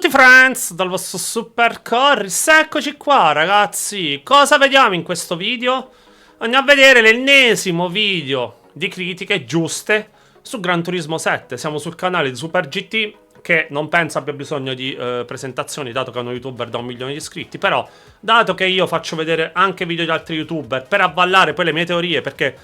Tutti friends, dal vostro Supercorris, eccoci qua ragazzi. Cosa vediamo in questo video? Andiamo a vedere l'ennesimo video di critiche giuste su Gran Turismo 7. Siamo sul canale di Super GT, che non penso abbia bisogno di presentazioni, dato che è uno youtuber da 1 milione di iscritti. Però, dato che io faccio vedere anche video di altri youtuber per avvallare poi le mie teorie, perché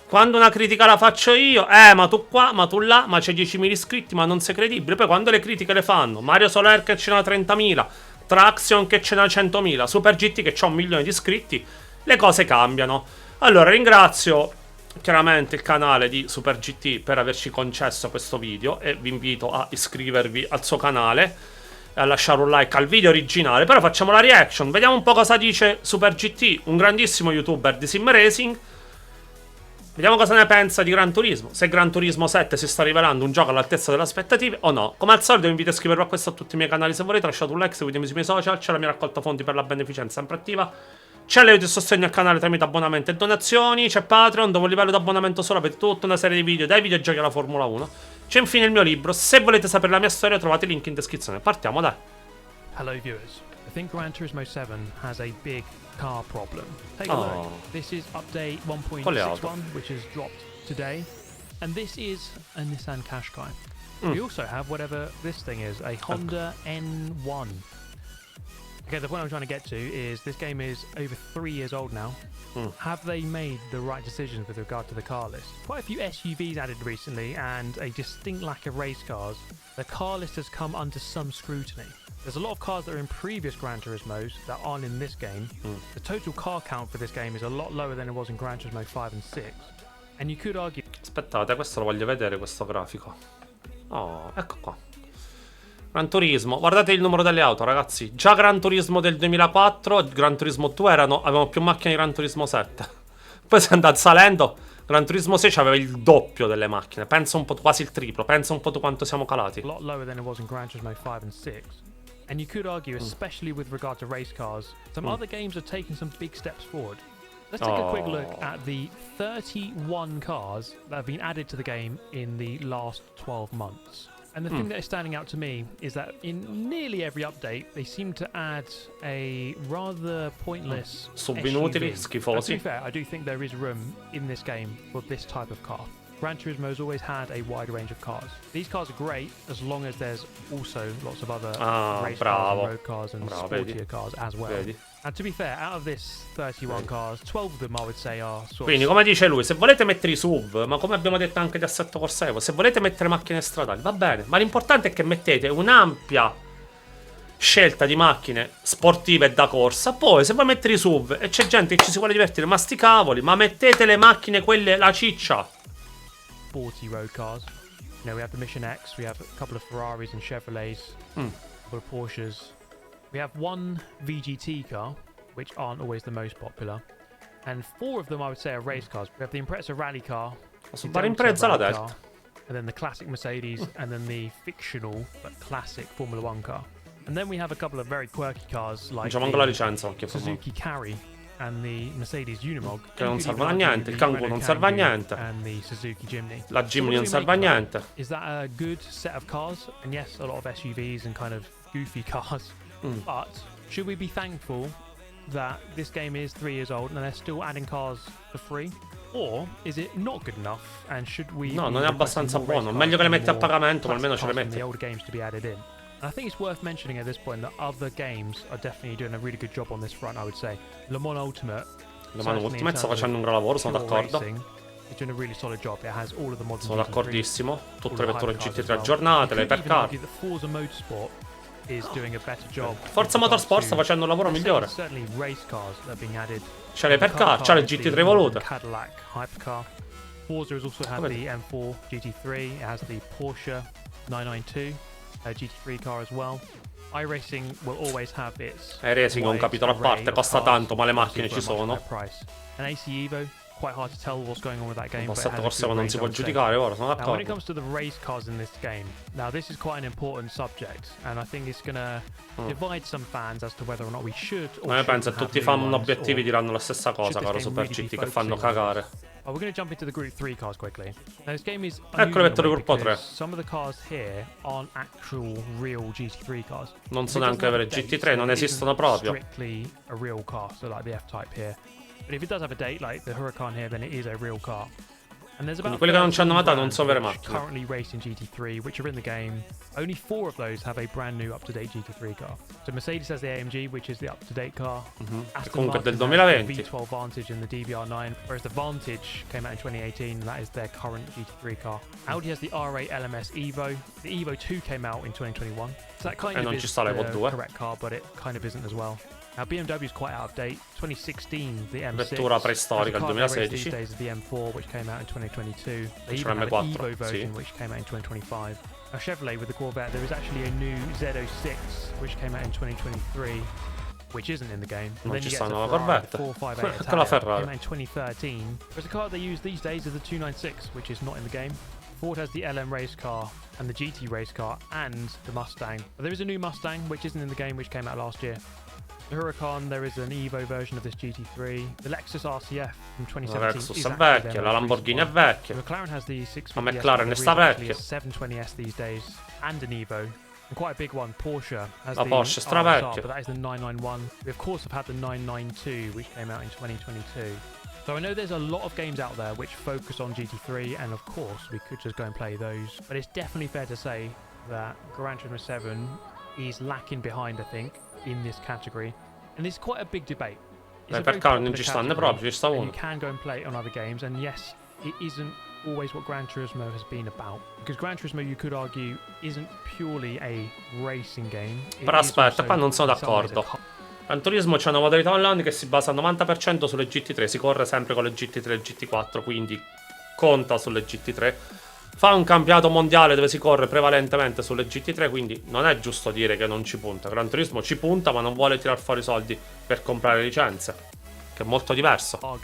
quando una critica la faccio io, ma tu qua, ma tu là, ma c'è 10.000 iscritti, ma non sei credibile. Poi quando le critiche le fanno Mario Soler che ce n'ha 30.000, Traction che ce n'ha 100.000, Super GT che c'ha 1 milione di iscritti, le cose cambiano. Allora ringrazio chiaramente il canale di Super GT per averci concesso questo video e vi invito a iscrivervi al suo canale e a lasciare un like al video originale. Però facciamo la reaction, vediamo un po' cosa dice Super GT, un grandissimo youtuber di sim racing. Vediamo cosa ne pensa di Gran Turismo, se Gran Turismo 7 si sta rivelando un gioco all'altezza delle aspettative o no. Come al solito vi invito a iscrivervi a questo a tutti i miei canali se volete, lasciate un like, seguitemi sui miei social, c'è la mia raccolta fondi per la beneficenza sempre attiva, c'è l'aiuto e sostegno al canale tramite abbonamento e donazioni, c'è Patreon dove a livello di abbonamento solo avete tutta una serie di video dai videogiochi alla Formula 1, c'è infine il mio libro, se volete sapere la mia storia trovate il link in descrizione. Partiamo dai. Hello viewers, I think Gran Turismo 7 has a big car problem. Take a look. This is update 1.61, which has dropped today, and this is a Nissan Qashqai. We also have whatever this thing is, a Honda N1. Okay, the point I'm trying to get to is this game is over 3 years old now. Have they made the right decisions with regard to the car list? Quite a few SUVs added recently and a distinct lack of race cars. The car list has come under some scrutiny. There's a lot of cars that are in previous Gran Turismos that aren't in this game. The total car count for this game is a lot lower than it was in Gran Turismo 5 and 6. And you could argue... Aspettate, questo lo voglio vedere, questo grafico. Oh, ecco qua. Gran Turismo, guardate il numero delle auto ragazzi. Già Gran Turismo del 2004, Gran Turismo 2 avevano più macchine di Gran Turismo 7. Poi si è andato salendo, Gran Turismo 6 aveva il doppio delle macchine. Pensa un po', quasi il triplo, pensa un po' tu quanto siamo calati. A lot lower than it was in Gran Turismo 5 and 6. And you could argue, especially with regard to race cars, some other games are taking some big steps forward. Let's take a quick look at the 31 cars that have been added to the game in the last 12 months. And the thing that is standing out to me is that in nearly every update, they seem to add a rather pointless Subinutili, SUV. schifosi. To be fair, I do think there is room in this game for this type of car. Gran Turismo has always had a wide range of cars. These cars are great as long as there's also lots of other race cars and road cars and sportier cars as well. And to be fair, out of this 31 cars, 12 of them I would say are sort Quindi come dice lui, se volete mettere i SUV, ma come abbiamo detto anche di Assetto Corsa Evo, se volete mettere macchine stradali, va bene, ma l'importante è che mettete un'ampia scelta di macchine sportive e da corsa. Poi se vuoi mettere i SUV e c'è gente che ci si vuole divertire, ma sti cavoli, ma mettete le macchine quelle, la ciccia. sporty road cars. You know, we have the Mission X, we have a couple of Ferraris and Chevrolets, a couple of Porsches. We have one VGT car, which aren't always the most popular. And 4 of them, I would say, are race cars. We have the Impreza rally car, and then the classic Mercedes, and then the fictional but classic Formula 1 car. And then we have a couple of very quirky cars like the Suzuki Carry and the Mercedes Unimog. Che non serve a niente, il Kangoo non serve a niente. And the Suzuki Jimny. La Jimny non serve a niente. Is that a good set of cars? And yes, a lot of SUVs and kind of goofy cars. But should we be thankful that this game is 3 years old and they're still adding cars for free? Or is it not good enough and should we... No, non è abbastanza buono. Meglio che le metti a pagamento, ma almeno ce le metti. The old games to be added in. And I think it's worth mentioning at this point that other games are definitely doing a really good job on this front, I would say. Le Mans Ultimate. Le Mans Ultimate sta facendo un gran lavoro, sono d'accordo. It's doing a really solid job. It has all of the modern Sono d'accordissimo. Tutte le vetture GT3 aggiornate, le hypercar. Forza Motorsport is doing a better job. Forza Motorsport sta facendo un lavoro migliore. Certainly race cars that are being added. C'è le hypercar, c'è le GT3 evolute. Cadillac hypercar. Forza has also had the M4 GT3. It has the Porsche 992 GT3 car as well. iRacing will always have its iRacing è un capitolo a parte, costa tanto, ma le macchine ci sono. An AC Evo, quite hard to tell what's going on with that game. Assetto Corsa Evo non si può giudicare ora, sono d'accordo. When it comes to the race cars in this game, now this is quite an important subject, and I think it's gonna divide some fans as to whether or not we should. Ma io penso che tutti i fan obiettivi diranno la stessa cosa, caro Super GT, che fanno cagare. Oh, we're going to jump into the Group 3 cars quickly. Now, this game is Ecco le vetture gruppo 3. some of the cars here aren't actual real GT3 cars. Non sono neanche vere GT3, non esistono proprio. Strictly a real car, so like the F-Type here. But if it does have a date, like the Huracan here, then it is a real car. And there's about quelli che non c'hanno data non sono vere macchine. Currently racing GT3, which are in the game. Only 4 of those have a brand new up-to-date GT3 car. So Mercedes has the AMG, which is the up-to-date car. Comunque del 2020. The V12 Vantage and the DBR9, whereas the Vantage came out in 2018. That is their current GT3 car. Audi has the R8 LMS Evo. The Evo 2 came out in 2021. So that kind of is the correct car, but it kind of isn't as well. Now BMW is quite out of date. 2016, the M6. Vettura preistorica, il 2016. These days is the M4, which came out in 2022. They even have an Evo version, which came out in 2025. Now Chevrolet with the Corvette, there is actually a new Z06, which came out in 2023, which isn't in the game. And then you get the Ferrari 458 Italia, came out in 2013. Whereas the car they use these days is the 296, which is not in the game. Ford has the LM race car and the GT race car and the Mustang. But there is a new Mustang, which isn't in the game, which came out last year. The Huracan, there is an Evo version of this GT3. The Lexus RCF from 2017 la Lexus è vecchia, la Lamborghini è vecchia. The McLaren has the 650S, la McLaren sta vecchia. 720S these days, and an Evo. And quite a big one, Porsche has la the Porsche stra vecchia. But that is the 991. We of course have had the 992, which came out in 2022. So I know there's a lot of games out there which focus on GT3, and of course we could just go and play those. But it's definitely fair to say that Gran Turismo 7 is lacking behind, I think, in this category. And it's quite a big debate. Perché non ci stanno proprio, ci sta uno. You can go and play it on other games, and yes, it isn't always what Gran Turismo has been about. Because Gran Turismo, you could argue, isn't purely a racing game. Però aspetta, qua non sono d'accordo. Gran Turismo c'è una modalità online che si basa al 90% sulle GT3, si corre sempre con le GT3 e GT4, quindi conta sulle GT3. Fa un campionato mondiale dove si corre prevalentemente sulle GT3, quindi non è giusto dire che non ci punta. Gran Turismo ci punta, ma non vuole tirar fuori soldi per comprare licenze, che è molto diverso. Ma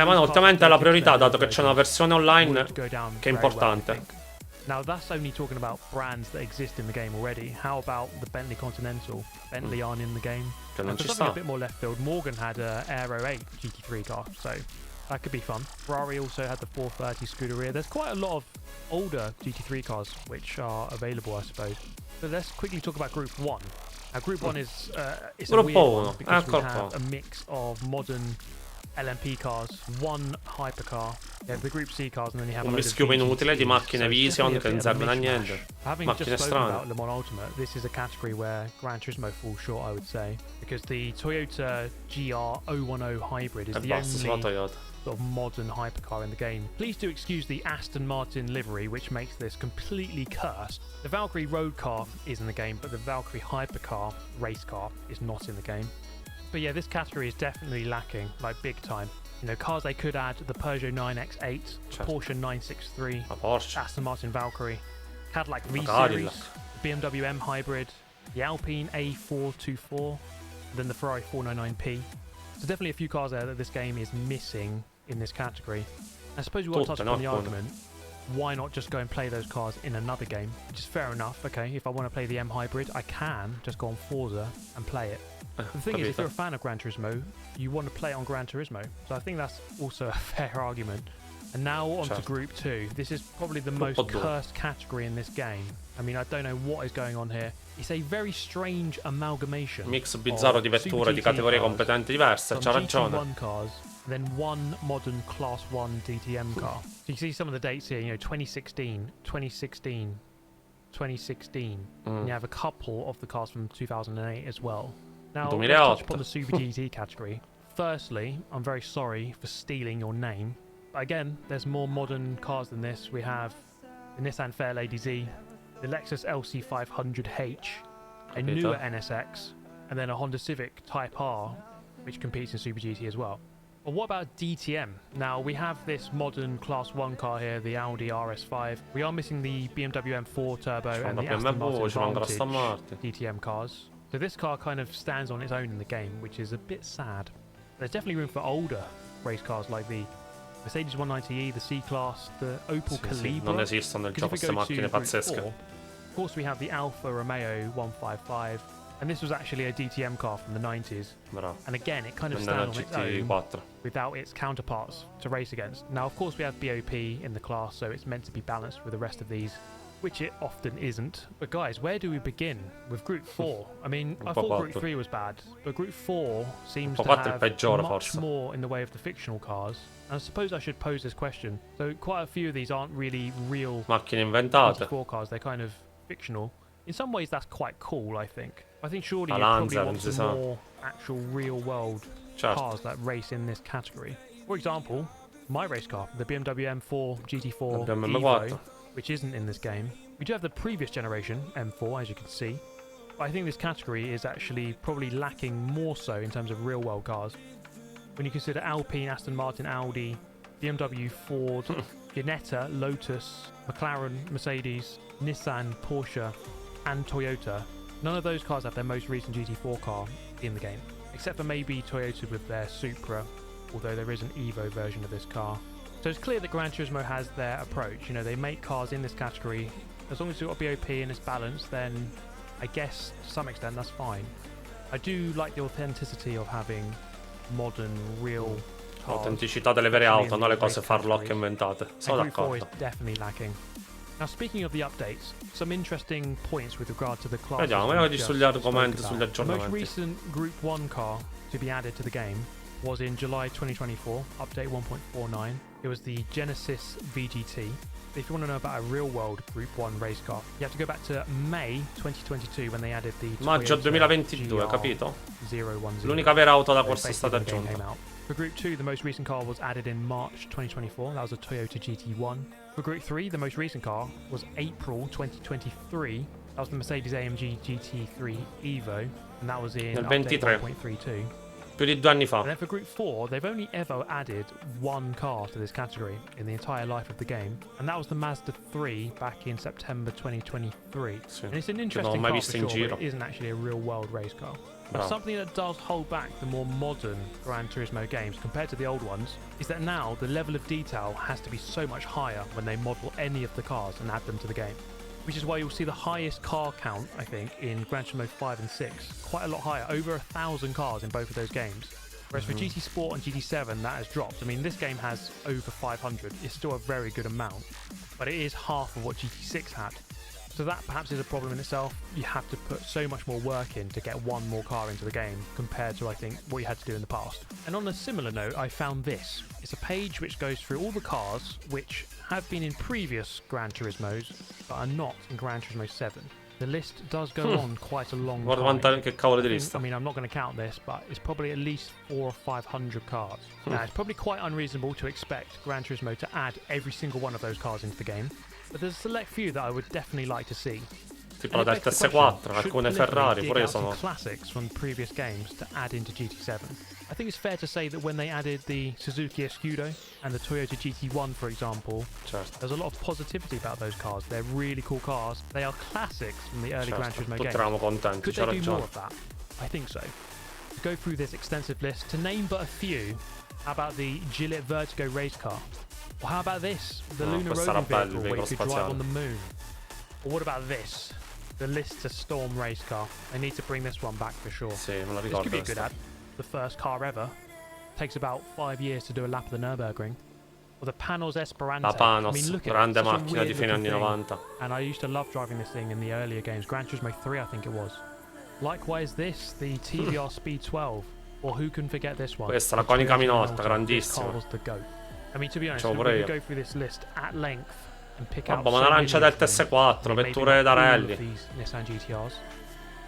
no, ultimamente è la priorità, dato che c'è una versione online che è importante. Now that's only talking about brands that exist in the game already. How about the Bentley Continental? Bentley aren't in the game. Che non ci something sta. A bit more left field. Morgan had a Aero 8 GT3 car, so that could be fun. Ferrari also had the 430 Scuderia. There's quite a lot of older GT3 cars which are available, I suppose. So let's quickly talk about Group 1. Now Group 1 is it's a weird one because we have a mix of modern LMP cars, one hypercar, the Group C cars, and then you have un mischiume inutile di macchine Vision che non servono a niente. Macchine strane. About Le Mans Ultimate, this is a category where Gran Turismo falls short, I would say, because the Toyota GR010 Hybrid is the only sort of modern hypercar in the game. Please do excuse the Aston Martin livery, which makes this completely cursed. The Valkyrie road car is in the game, but the Valkyrie hypercar race car is not in the game. But yeah, this category is definitely lacking, like big time. You know, cars they could add: the Peugeot 9X8, Porsche 963, Aston Martin Valkyrie, Cadillac V-Series, BMW M Hybrid, the Alpine A424, then the Ferrari 499P. So definitely a few cars there that this game is missing in this category. I suppose we want to touch upon the argument, why not just go and play those cars in another game? Which is fair enough, okay, if I want to play the M Hybrid, I can just go on Forza and play it. The thing is, if you're a fan of Gran Turismo, you want to play on Gran Turismo. So I think that's also a fair argument. And now on to Group 2. This is probably the most cursed category in this game. I mean, I don't know what is going on here. It's a very strange amalgamation. Mix bizzarro di vetture di categorie completamente diverse, c'ha ragione. GT1 cars, then one modern Class 1 DTM car. So you see some of the dates here, you know, 2016, 2016, 2016. And you have a couple of the cars from 2008 as well. Now, let's touch upon the Super GT category. Firstly, I'm very sorry for stealing your name. But again, there's more modern cars than this. We have the Nissan Fairlady Z, the Lexus LC500H, a newer NSX, and then a Honda Civic Type R, which competes in Super GT as well. But what about DTM? Now, we have this modern Class 1 car here, the Audi RS5. We are missing the BMW M4 Turbo and the Aston Martin Vantage DTM cars. So this car kind of stands on its own in the game, which is a bit sad. There's definitely room for older race cars like the Mercedes 190e, the C-Class, the Opel Calibra. Non esistono nel gioco queste macchine pazzesche. Of course, we have the Alfa Romeo 155, And this was actually a DTM car from the 90s. Bravo. And again, it kind of Nella stands on its own GT4. without its counterparts to race against. Now, of course, we have BOP in the class, so it's meant to be balanced with the rest of these, which it often isn't. But guys, where do we begin with Group 4? I mean, I thought Group 3 was bad, but Group 4 seems to have much more in the way of the fictional cars. And I suppose I should pose this question. So quite a few of these aren't really real macchine inventate. 24 cars, they're kind of fictional. In some ways, that's quite cool, I think. I think surely you probably want some more actual real-world cars that race in this category. For example, my race car, the BMW M4 GT4 Evo, which isn't in this game. We do have the previous generation M4, as you can see. But I think this category is actually probably lacking more so in terms of real-world cars. When you consider Alpine, Aston Martin, Audi, BMW, Ford, Ginetta, Lotus, McLaren, Mercedes, Nissan, Porsche, and Toyota, none of those cars have their most recent GT4 car in the game, except for maybe Toyota with their Supra, although there is an Evo version of this car. So it's clear that Gran Turismo has their approach. You know, they make cars in this category. As long as you've got BOP and it's balanced, then I guess to some extent that's fine. I do like the authenticity of having modern, real cars. L'autenticità delle vere auto, non le cose farlocche inventate. Sono Group 4 is d'accordo. definitely lacking. Now, speaking of the updates, some interesting points with regard to the class. Vediamo sugli argomenti, sugli The aggiornamenti. most recent Group 1 car to be added to the game was in July 2024, update 1.49. It was the Genesis VGT. If you want to know about a real-world Group 1 race car, you have to go back to May 2022 when they added the Maggio 2022, capito? 010. L'unica vera auto da corsa è stata aggiunta. For Group 2, the most recent car was added in March 2024. That was a Toyota GT1. For Group 3, the most recent car was April 2023. That was the Mercedes-AMG GT3 Evo, and that was in update 1.32. Più di 2 anni fa. And then for Group 4, they've only ever added one car to this category in the entire life of the game, and that was the Mazda 3 back in September 2023. Sì. And it's an interesting car for sure, but it isn't actually a real-world race car. But something that does hold back the more modern Gran Turismo games compared to the old ones is that now the level of detail has to be so much higher when they model any of the cars and add them to the game. Which is why you'll see the highest car count, I think, in Gran Turismo 5 and 6. Quite a lot higher, over 1,000 cars in both of those games. Whereas for GT Sport and GT7, that has dropped. I mean, this game has over 500. It's still a very good amount, but it is half of what GT6 had. So that perhaps is a problem in itself. You have to put so much more work in to get one more car into the game compared to, I think, what you had to do in the past. And on a similar note, I found this. It's a page which goes through all the cars which have been in previous Gran Turismos but are not in Gran Turismo 7. The list does go on quite a long time. Che cavolo di lista. I mean, I'm not going to count this, but it's probably at least 400 or 500 cars. Now, it's probably quite unreasonable to expect Gran Turismo to add every single one of those cars into the game, but there's a select few that I would definitely like to see. Tipo del TS4, alcune Ferrari, pure io sono. Classics from previous games to add into GT7. I think it's fair to say that when they added the Suzuki Escudo and the Toyota GT1, for example, there's a lot of positivity about those cars. They're really cool cars. They are classics from the early Gran Turismo games. Contenti, could they do more of that? I think so. To go through this extensive list, to name but a few, how about the Gillette Vertigo race car? Or how about this, the Lunar roving vehicle where you could drive on the moon? Or what about this? The Lister Storm race car. They need to bring this one back for sure. Sì, me la This ricordo. could be a good ad. The first car ever. Takes about 5 years to do a lap of the Nürburgring. Or the Panos Esperante. La Panos, I mean, look at grande it. macchina di fine anni 90. And I used to love driving this thing in the earlier games. Gran Turismo 3, I think it was. Likewise this, the TVR Speed 12. Or who can forget this one? Questa, la conica minotta, grandissima. Was the GOAT. I mean, to be honest, we could go through this list at length and pick out ma una lancia del TS4, vetture da rally. These Nissan GTRs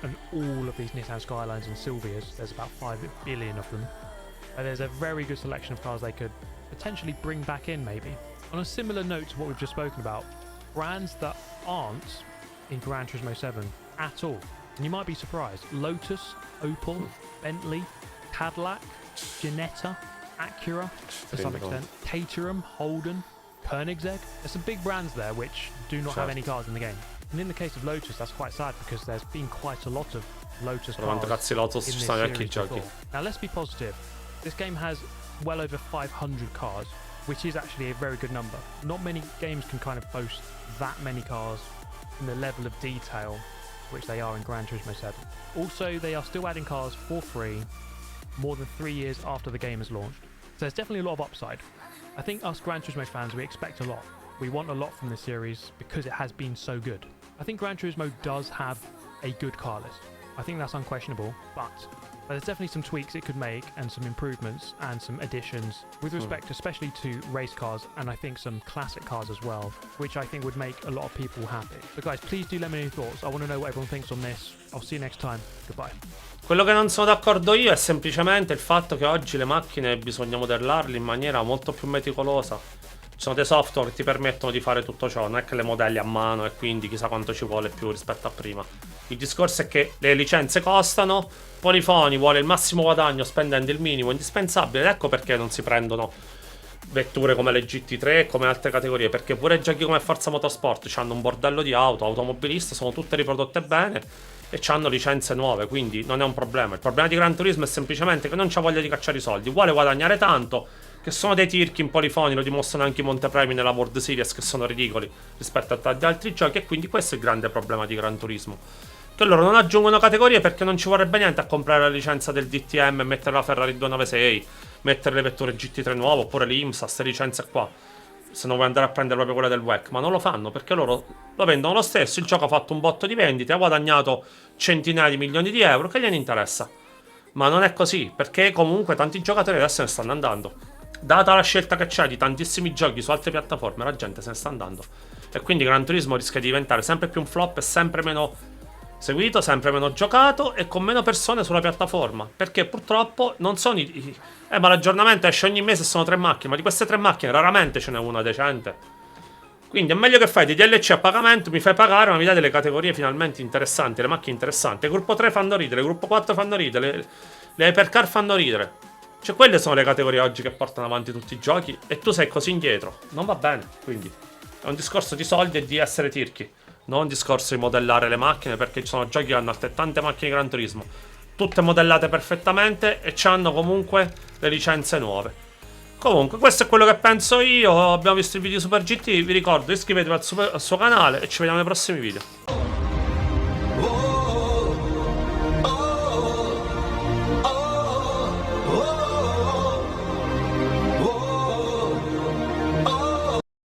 and all of these Nissan Skylines and Silvias. There's about 5 billion of them. There's a very good selection of cars they could potentially bring back in, maybe. On a similar note to what we've just spoken about, brands that aren't in Gran Turismo 7 at all. And you might be surprised. Lotus, Opel, Bentley, Cadillac, Ginetta, Acura, to some extent, Caterham, Holden, Koenigsegg. There's some big brands there which do not have any cars in the game. And in the case of Lotus, that's quite sad because there's been quite a lot of Lotus cars Lotus in this series before. Now let's be positive. This game has well over 500 cars, which is actually a very good number. Not many games can kind of boast that many cars and the level of detail which they are in Gran Turismo 7. Also, they are still adding cars for free more than 3 years after the game is launched. So there's definitely a lot of upside. I think us Gran Turismo fans, we expect a lot. We want a lot from this series because it has been so good. I think Gran Turismo does have a good car list. I think that's unquestionable, but there's definitely some tweaks it could make and some improvements and some additions with respect especially to race cars, and I think some classic cars as well, which I think would make a lot of people happy. So guys, please do let me know your thoughts. I want to know what everyone thinks on this. I'll see you next time. Goodbye. Quello che non sono d'accordo io è semplicemente il fatto che oggi le macchine bisogna modellarle in maniera molto più meticolosa. Ci sono dei software che ti permettono di fare tutto ciò, non è che le modelli a mano e quindi chissà quanto ci vuole più rispetto a prima. Il discorso è che le licenze costano, Polifoni vuole il massimo guadagno spendendo il minimo indispensabile, ed ecco perché non si prendono vetture come le GT3 come altre categorie, perché pure giochi come Forza Motorsport hanno un bordello di auto, automobiliste, sono tutte riprodotte bene e hanno licenze nuove, quindi non è un problema. Il problema di Gran Turismo è semplicemente che non c'ha voglia di cacciare i soldi, vuole guadagnare tanto, che sono dei tirchi in Polifoni, lo dimostrano anche i montepremi nella World Series, che sono ridicoli rispetto a tanti altri giochi, e quindi questo è il grande problema di Gran Turismo, che loro non aggiungono categorie perché non ci vorrebbe niente a comprare la licenza del DTM e mettere la Ferrari 296, mettere le vetture GT3 nuove oppure l'IMSA, queste licenze qua, se non vuoi andare a prendere proprio quella del WEC. Ma non lo fanno perché loro lo vendono lo stesso, il gioco ha fatto un botto di vendite, ha guadagnato centinaia di milioni di euro, che gliene interessa? Ma non è così, perché comunque tanti giocatori adesso ne stanno andando. Data la scelta che c'è di tantissimi giochi su altre piattaforme, la gente se ne sta andando, e quindi Gran Turismo rischia di diventare sempre più un flop e sempre meno seguito, sempre meno giocato e con meno persone sulla piattaforma, perché purtroppo non sono ma l'aggiornamento esce ogni mese e sono 3 macchine, ma di queste 3 macchine raramente ce n'è una decente. Quindi è meglio che fai dei DLC a pagamento, mi fai pagare ma mi dai delle categorie finalmente interessanti, le macchine interessanti. Il gruppo 3 fanno ridere, il gruppo 4 fanno ridere, le hypercar fanno ridere. Cioè quelle sono le categorie oggi che portano avanti tutti i giochi e tu sei così indietro. Non va bene, quindi è un discorso di soldi e di essere tirchi, non un discorso di modellare le macchine, perché ci sono giochi che hanno altrettante macchine di Gran Turismo, tutte modellate perfettamente e hanno comunque le licenze nuove. Comunque questo è quello che penso io. Abbiamo visto il video Super GT, vi ricordo iscrivetevi al suo canale e ci vediamo nei prossimi video.